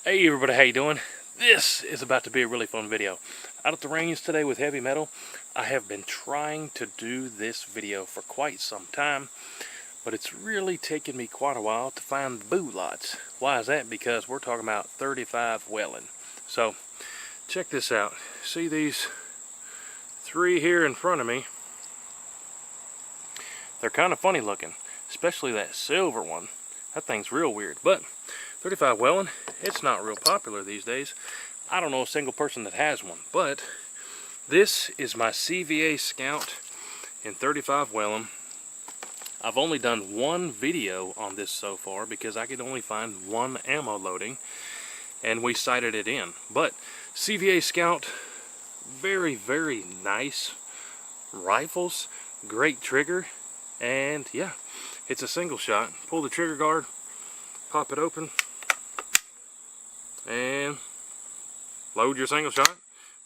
Hey everybody, how you doing? This is about to be a really fun video. Out at the range today with heavy metal. I have been trying to do this video for quite some time, but it's really taken me quite a while to find the boo lots. Why is that? Because we're talking about 35 Whelen. So check this out. See these three here in front of me? They're kind of funny looking, especially that silver one. That thing's real weird, but 35 Whelen, it's not real popular these days. I don't know a single person that has one, but this is my CVA Scout in 35 Whelen. I've only done one video on this so far because I could only find one ammo loading and we sighted it in. But CVA Scout, very, very nice rifles, great trigger, and yeah, it's a single shot. Pull the trigger guard, pop it open, and load your single shot,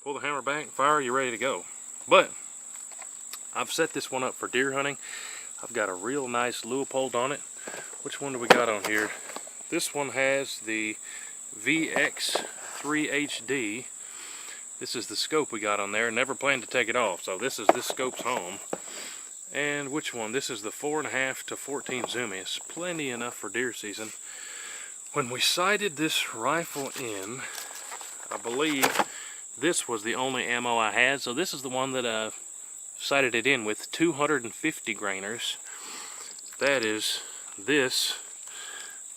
pull the hammer back, fire, you're ready to go. But I've set this one up for deer hunting. I've got a real nice Leupold on it. Which one do we got on here? This one has the VX3HD. This is the scope we got on there. Never planned to take it off, so this scope's home. And which one? This is the 4.5 to 14 zoomies. Plenty enough for deer season. When we sighted this rifle in, I believe this was the only ammo I had. So this is the one that I sighted it in with, 250 grainers. That is this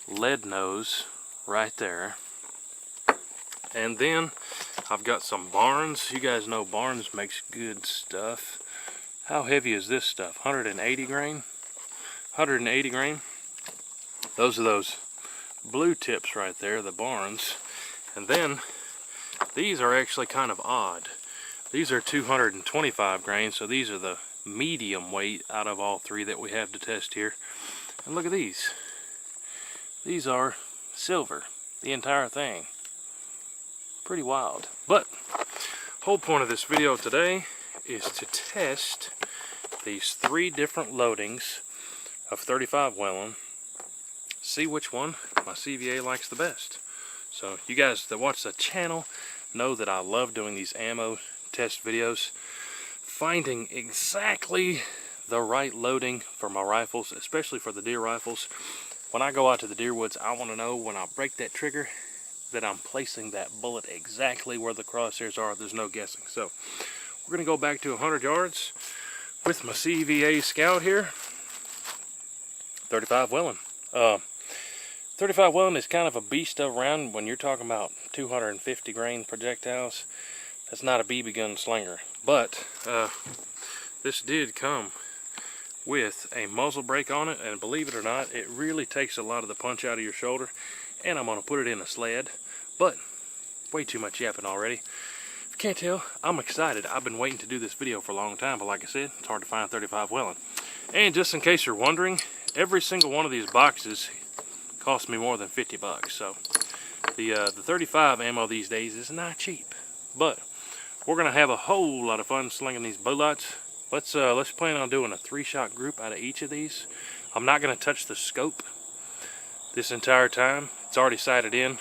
lead nose right there. And then I've got some Barnes. You guys know Barnes makes good stuff. How heavy is this stuff? 180 grain? 180 grain. Those are those blue tips right there, the Barnes. And then these are actually kind of odd. These are 225 grain, so these are the medium weight out of all three that we have to test here. And look at these. These are silver, the entire thing. Pretty wild. But whole point of this video today is to test these three different loadings of 35 Whelen. See which one my CVA likes the best. So you guys that watch the channel know that I love doing these ammo test videos. Finding exactly the right loading for my rifles, especially for the deer rifles. When I go out to the deer woods, I want to know when I break that trigger that I'm placing that bullet exactly where the crosshairs are. There's no guessing. So we're going to go back to 100 yards with my CVA Scout here. 35 Whelen. 35 Whelen is kind of a beast of round when you're talking about 250 grain projectiles. That's not a BB gun slinger. But this did come with a muzzle brake on it, and believe it or not, it really takes a lot of the punch out of your shoulder. And I'm going to put it in a sled. But way too much yapping already. If you can't tell, I'm excited. I've been waiting to do this video for a long time, but like I said, it's hard to find 35 Whelen. And just in case you're wondering, every single one of these boxes cost me more than 50 bucks. So the 35 ammo these days is not cheap. But we're gonna have a whole lot of fun slinging these bullets. Let's plan on doing a 3-shot group out of each of these. I'm not gonna touch the scope this entire time. It's already sighted in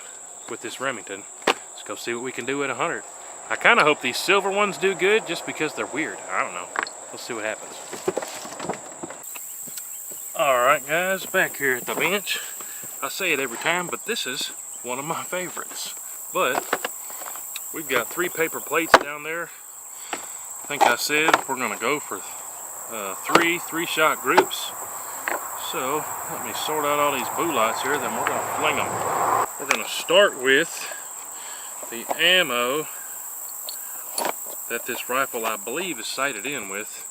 with this Remington. Let's go see what we can do at 100. I kind of hope these silver ones do good just because they're weird. I don't know. Let's see what happens. Alright guys, back here at the bench. I say it every time, but this is one of my favorites. But we've got 3 paper plates down there. I think I said we're going to go for 3-shot groups. So let me sort out all these bullets here, then we're going to fling them. We're going to start with the ammo that this rifle I believe is sighted in with,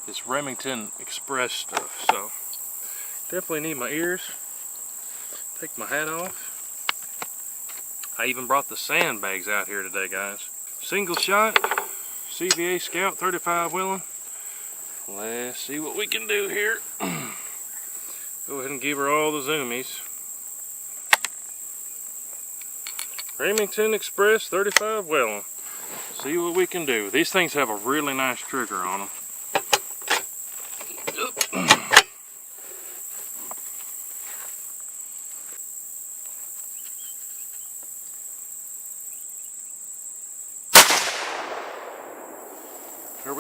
this Remington Express stuff. So definitely need my ears. Take my hat off. I even brought the sandbags out here today, guys. Single shot, CVA Scout 35 Whelen. Let's see what we can do here. Go ahead and give her all the zoomies. Remington Express 35 Whelen. See what we can do. These things have a really nice trigger on them.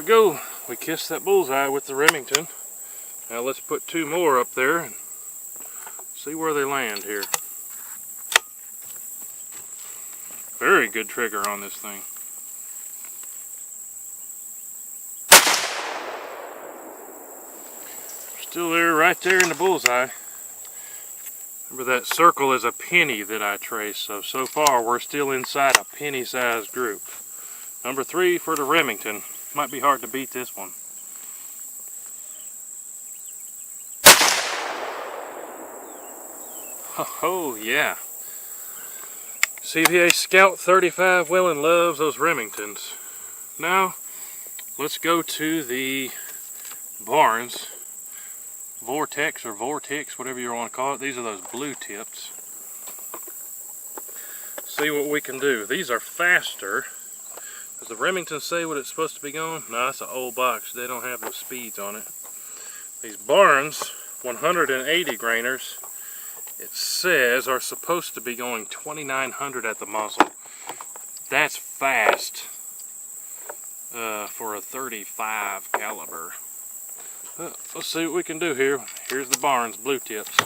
we go. We kissed that bullseye with the Remington. Now let's put 2 more up there and see where they land here. Very good trigger on this thing. Still there, right there in the bullseye. Remember, that circle is a penny that I traced, so far we're still inside a penny-sized group. Number 3 for the Remington. Might be hard to beat this one. Oh yeah. CVA Scout 35 Whelen loves those Remingtons. Now, let's go to the Barnes Vortex or Vortex, whatever you want to call it. These are those blue tips. See what we can do. These are faster. Does the Remington say what it's supposed to be going? No, that's an old box. They don't have those speeds on it. These Barnes 180 grainers, it says, are supposed to be going 2900 at the muzzle. That's fast for a 35 caliber. Let's see what we can do here. Here's the Barnes blue tips.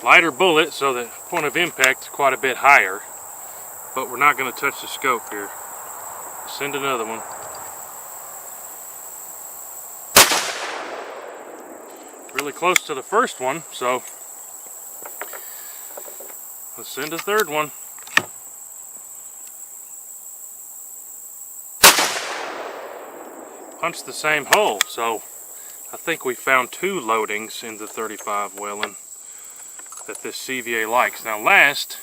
Lighter bullet, so the point of impact is quite a bit higher, but we're not going to touch the scope here. Send another one. Really close to the first one, so let's send a third one. Punch the same hole, so I think we found 2 loadings in the 35 Whelen that this CVA likes. Now last,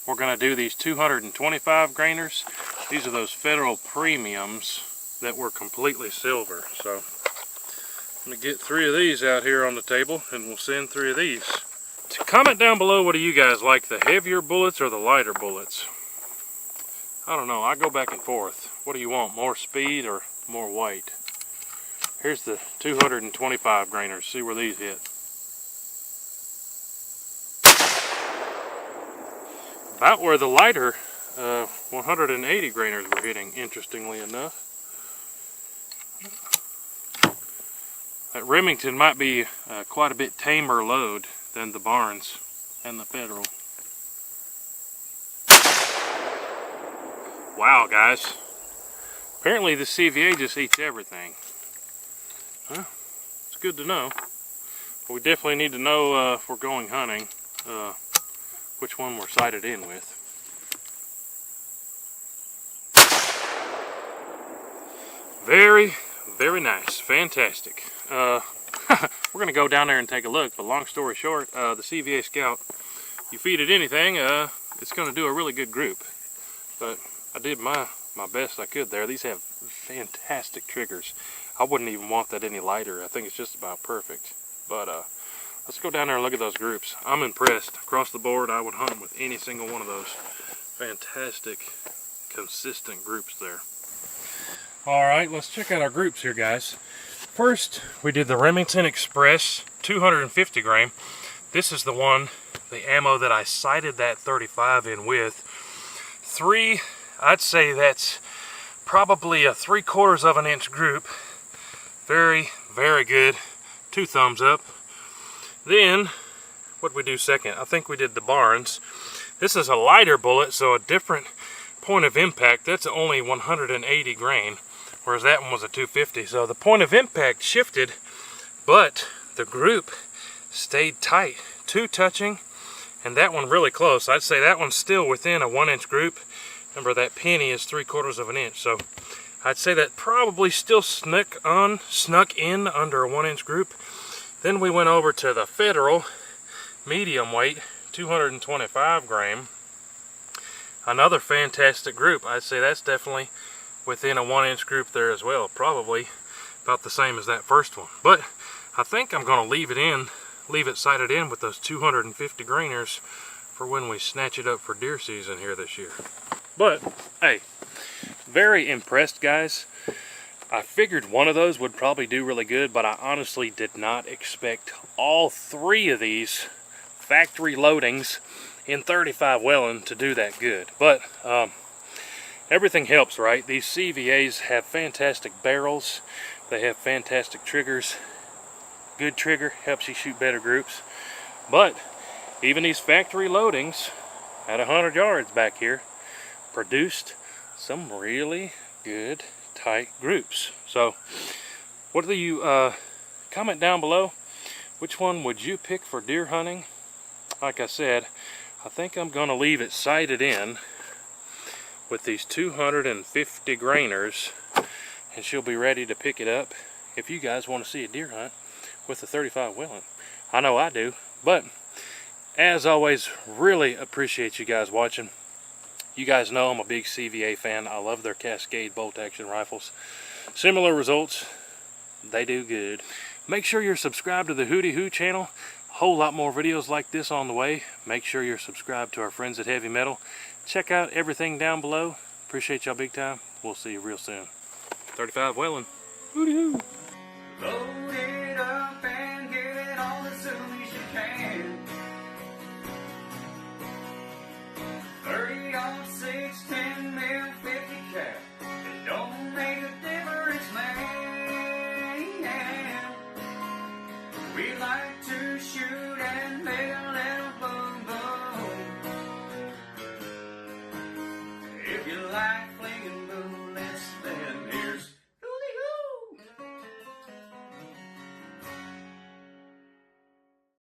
we're going to do these 225 grainers. These are those Federal Premiums that were completely silver. So I'm going to get 3 of these out here on the table and we'll send 3 of these. Comment down below, what do you guys like, the heavier bullets or the lighter bullets? I don't know, I go back and forth. What do you want, more speed or more weight? Here's the 225 grainers. See where these hit. About where the lighter 180 grainers were hitting, interestingly enough. That Remington might be quite a bit tamer load than the Barnes and the Federal. Wow, guys. Apparently the CVA just eats everything. Well, it's good to know. But we definitely need to know if we're going hunting, which one we're sighted in with. Very, very nice. Fantastic. We're going to go down there and take a look, but long story short, the CVA Scout, you feed it anything, it's going to do a really good group. But I did my best I could there. These have fantastic triggers. I wouldn't even want that any lighter. I think it's just about perfect. But let's go down there and look at those groups. I'm impressed. Across the board, I would hunt with any single one of those. Fantastic, consistent groups there. Alright, let's check out our groups here, guys. First, we did the Remington Express 250 grain. This is the one, the ammo that I sighted that 35 in with. 3, I'd say that's probably a 3/4 of an inch group. Very, very good. 2 thumbs up. Then, what did we do second? I think we did the Barnes. This is a lighter bullet, so a different point of impact. That's only 180 grain, whereas that one was a 250. So the point of impact shifted, but the group stayed tight. 2 touching, and that one really close. I'd say that one's still within a 1-inch group. Remember, that penny is 3/4 of an inch, so I'd say that probably still snuck in under a 1-inch group. Then we went over to the Federal medium weight 225 grain. Another fantastic group. I'd say that's definitely within a 1-inch group there as well. Probably about the same as that first one. But I think I'm going to leave it sighted in with those 250 grainers for when we snatch it up for deer season here this year. But hey, very impressed, guys. I figured one of those would probably do really good, but I honestly did not expect all 3 of these factory loadings in 35 Whelen to do that good. But everything helps, right? These CVAs have fantastic barrels. They have fantastic triggers. Good trigger helps you shoot better groups. But even these factory loadings at 100 yards back here produced some really good tight groups. So what do you comment down below? Which one would you pick for deer hunting? Like I said, I think I'm going to leave it sighted in with these 250 grainers, and she'll be ready to pick it up if you guys want to see a deer hunt with the 35 Whelen. I know I do. But as always, really appreciate you guys watching. You guys know I'm a big CVA fan. I love their Cascade bolt action rifles. Similar results, they do good. Make sure you're subscribed to the WHOTEEWHO channel. A whole lot more videos like this on the way. Make sure you're subscribed to our friends at Heavy Metal. Check out everything down below. Appreciate y'all big time. We'll see you real soon. 35 Whelen. WHOTEEWHO.